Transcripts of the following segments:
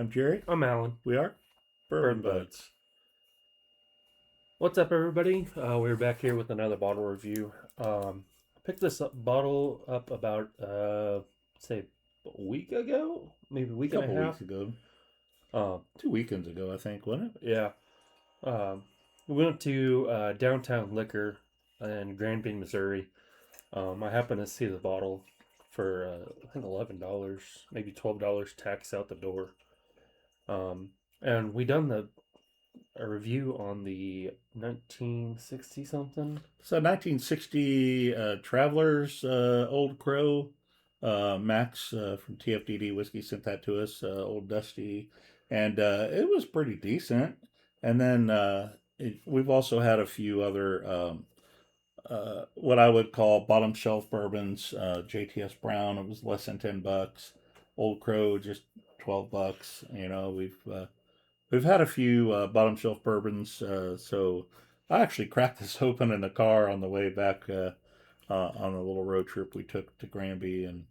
I'm Jerry. I'm Allan. We are Bourbon Buds. What's up, everybody? We're back here with another bottle review. I picked this bottle up about, say, a week ago? Maybe a week A and a couple half. weeks ago. Um, 2 weekends ago, I think, wasn't it? yeah. We went to Downtown Liquor in Granby, Missouri. I happened to see the bottle for, I think, $11, maybe $12 tax out the door. And we done a review on the 1960 something. So 1960 Travelers Old Crow. Max from TFDD Whiskey sent that to us, Old Dusty. And it was pretty decent. And then we've also had a few other what I would call bottom shelf bourbons. JTS Brown, it was less than $10. Old Crow, just $12. We've had a few bottom shelf bourbons. So I actually cracked this open in the car on the way back on a little road trip we took to Granby, and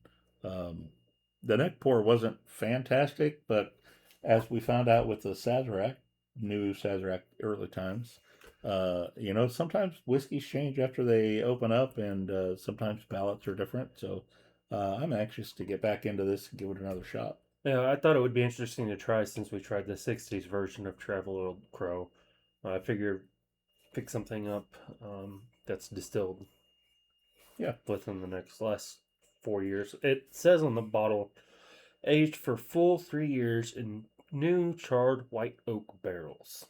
the neck pour wasn't fantastic, but as we found out with the Sazerac, new Sazerac early times, sometimes whiskeys change after they open up, and sometimes palates are different. So I'm anxious to get back into this and give it another shot. Yeah, I thought it would be interesting to try since we tried the 60s version of Travel Old Crow. I figured pick something up that's distilled Yeah. within the last 4 years. It says on the bottle, aged for full 3 years in new charred white oak barrels.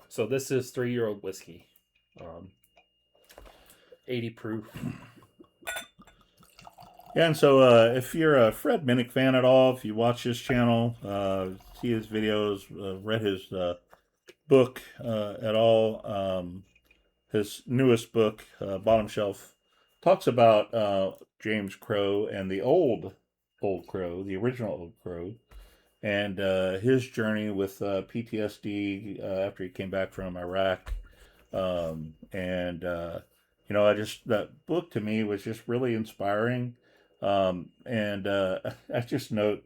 So this is 3-year-old whiskey. 80 proof. Yeah, and so if you're a Fred Minnick fan at all, if you watch his channel, see his videos, read his book at all, his newest book, Bottom Shelf, talks about James Crow and the old Crow, the original Old Crow, and his journey with PTSD after he came back from Iraq. That book to me was just really inspiring. And I just note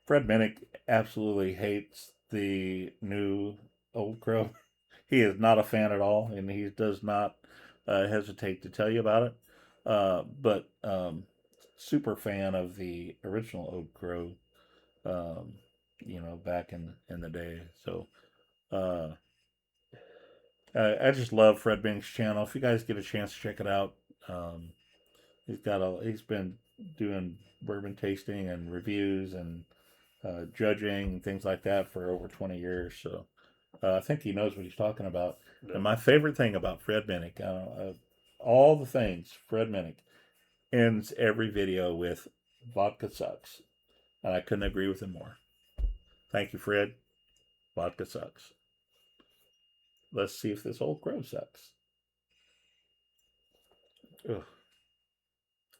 Fred Minnick absolutely hates the new Old Crow. He is not a fan at all, and he does not hesitate to tell you about it. But super fan of the original Old Crow, back in the day. So uh, I just love Fred Minnick's channel. If you guys get a chance to check it out, um, he's been doing bourbon tasting and reviews and judging and things like that for over 20 years. So I think he knows what he's talking about. Yeah. And my favorite thing about Fred Minnick, all the things Fred Minnick ends every video with vodka sucks. And I couldn't agree with him more. Thank you, Fred. Vodka sucks. Let's see if this Old Crow sucks. Ugh.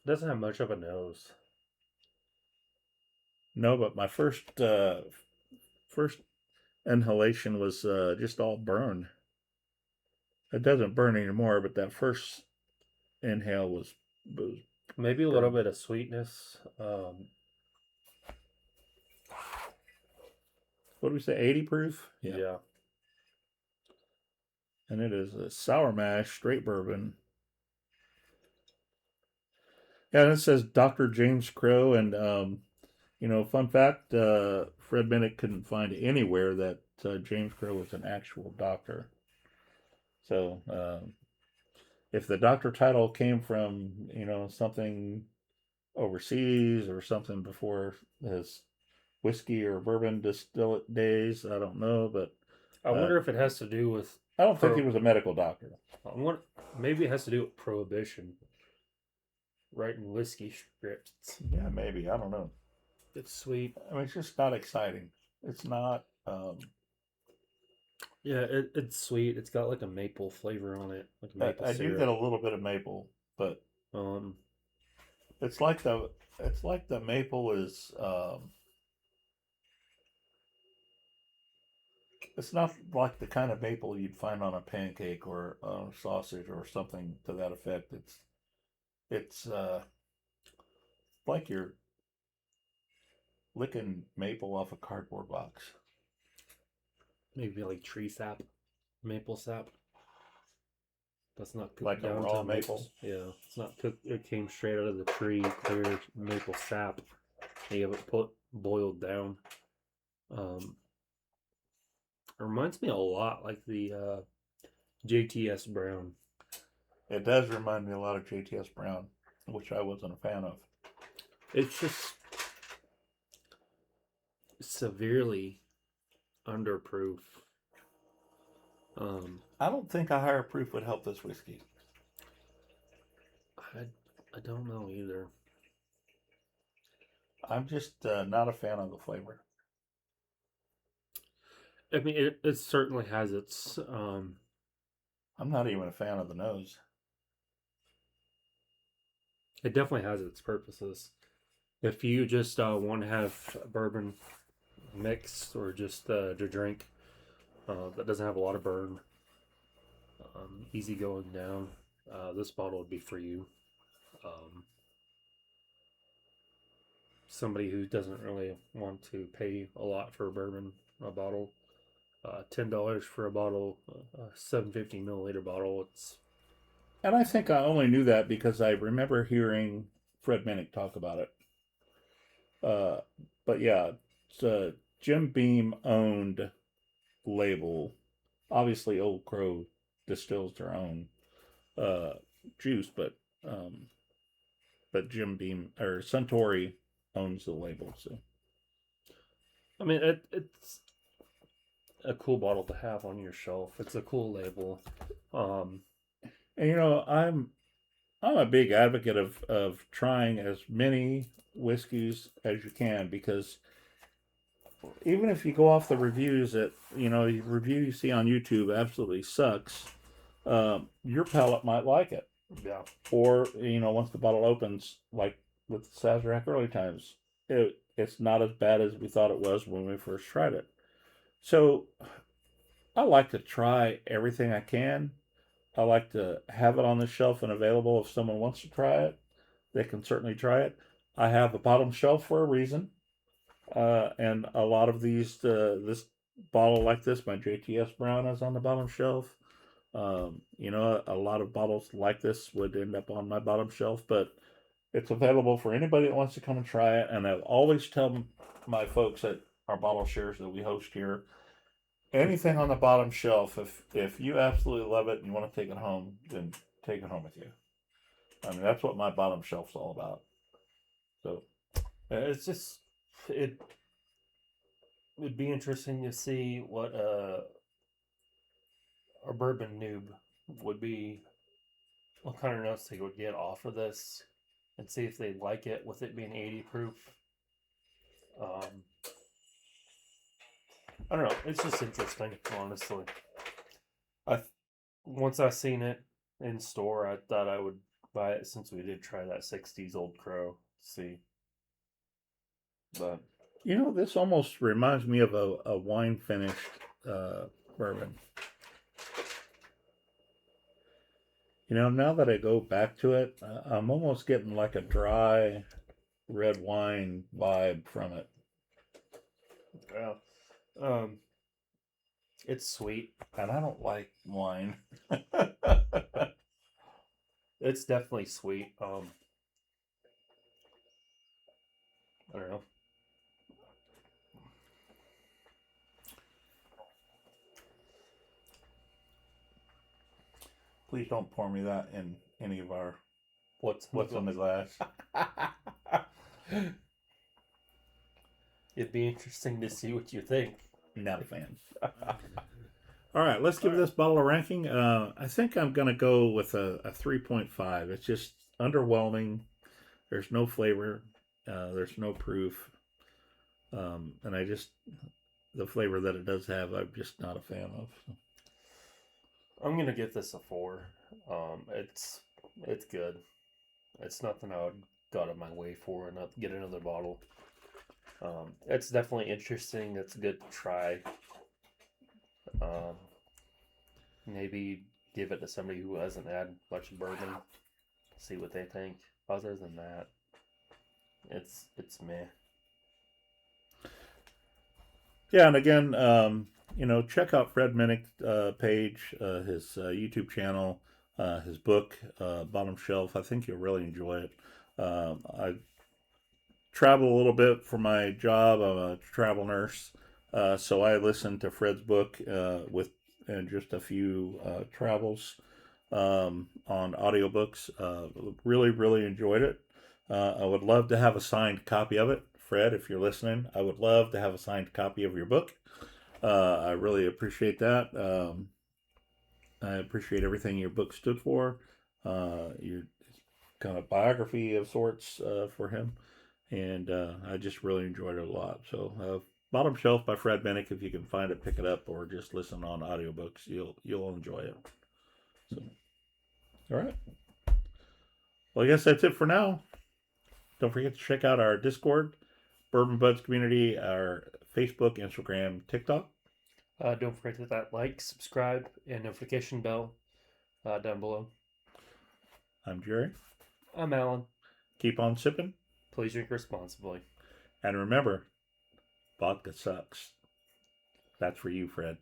Doesn't have much of a nose. No, but my first inhalation was just all burn. It doesn't burn anymore, but that first inhale was maybe a little bit of sweetness. What do we say? 80 proof. Yeah. And it is a sour mash straight bourbon. Yeah, and it says Dr. James Crow, and fun fact: Fred Minnick couldn't find anywhere that James Crow was an actual doctor. So if the doctor title came from something overseas or something before his whiskey or bourbon distillate days, I don't know, but I wonder if it has to do with. I don't think he was a medical doctor. Maybe it has to do with prohibition. Writing whiskey scripts. Yeah, maybe. I don't know. It's sweet. I mean, it's just not exciting. It's not. Yeah, it's sweet. It's got like a maple flavor on it, like maple I syrup. do get a little bit of maple, but it's like the maple is. It's not like the kind of maple you'd find on a pancake or a sausage or something to that effect. It's like you're licking maple off a cardboard box. Maybe like tree sap, maple sap. That's not cooked Like a down raw to maple? Yeah, it's not cooked. It came straight out of the tree, clear maple sap. They have it boiled down. It reminds me a lot like the JTS Brown. It does remind me a lot of JTS Brown, which I wasn't a fan of. It's just severely underproof. I don't think a higher proof would help this whiskey. I don't know either. I'm just not a fan of the flavor. I mean, it certainly has its. I'm not even a fan of the nose. It definitely has its purposes. If you just want to have bourbon mix or just to drink that doesn't have a lot of burn, easy going down, this bottle would be for you. Somebody who doesn't really want to pay a lot for a bourbon, a bottle, $10 for a bottle, 750 milliliter bottle. It's And I think I only knew that because I remember hearing Fred Minnick talk about it. But yeah, it's a Jim Beam owned label. Obviously, Old Crow distills their own juice, but Jim Beam or Suntory owns the label. So I mean, it's a cool bottle to have on your shelf. It's a cool label. And I'm a big advocate of trying as many whiskeys as you can, because even if you go off the reviews that review you see on YouTube absolutely sucks, your palate might like it. Yeah. Or once the bottle opens, like with Sazerac early times, it's not as bad as we thought it was when we first tried it. So I like to try everything I can. I like to have it on the shelf and available. If someone wants to try it, they can certainly try it. I have a bottom shelf for a reason. And a lot of these, this bottle like this, my JTS Brown, is on the bottom shelf. A lot of bottles like this would end up on my bottom shelf, but it's available for anybody that wants to come and try it. And I always tell my folks at our bottle shares that we host here, anything on the bottom shelf, if you absolutely love it and you want to take it home, then take it home with you. I mean, that's what my bottom shelf's all about. So it's just it would be interesting to see what a bourbon noob would be, what kind of notes they would get off of this, and see if they like it with it being 80 proof. I don't know. It's just interesting, honestly. Once I seen it in store, I thought I would buy it since we did try that 60s Old Crow. See, but this almost reminds me of a wine finished bourbon. Now that I go back to it, I'm almost getting like a dry red wine vibe from it. yeah, it's sweet, and I don't like wine. It's definitely sweet. I don't know. Please don't pour me that in any of our What's in the glass. It'd be interesting to see what you think. Not a fan. All right, let's give this bottle a ranking. I think I'm going to go with a 3.5. It's just underwhelming. There's no flavor. There's no proof. And the flavor that it does have, I'm just not a fan of. I'm going to give this a 4. It's good. It's nothing I would go out of my way for and get another bottle. It's definitely interesting. It's good to try. Maybe give it to somebody who hasn't had much bourbon. See what they think. Other than that, it's meh. Yeah, and again, check out Fred Minnick's page, his YouTube channel, his book, Bottom Shelf. I think you'll really enjoy it. I travel a little bit for my job. I'm a travel nurse, so I listen to Fred's book with and just a few travels on audiobooks. Really, really enjoyed it. I would love to have a signed copy of it. Fred, if you're listening, I would love to have a signed copy of your book. I really appreciate that. I appreciate everything your book stood for. Your kind of biography of sorts for him, and I just really enjoyed it a lot. So, Bottom Shelf by Fred Minnick. If you can find it, pick it up, or just listen on audiobooks. You'll enjoy it. So, all right. Well, I guess that's it for now. Don't forget to check out our Discord, Bourbon Buds community, our Facebook, Instagram, TikTok. Don't forget to hit that like, subscribe, and notification bell down below. I'm Jerry. I'm Allan. Keep on sipping. Please drink responsibly. And remember, vodka sucks. That's for you, Fred.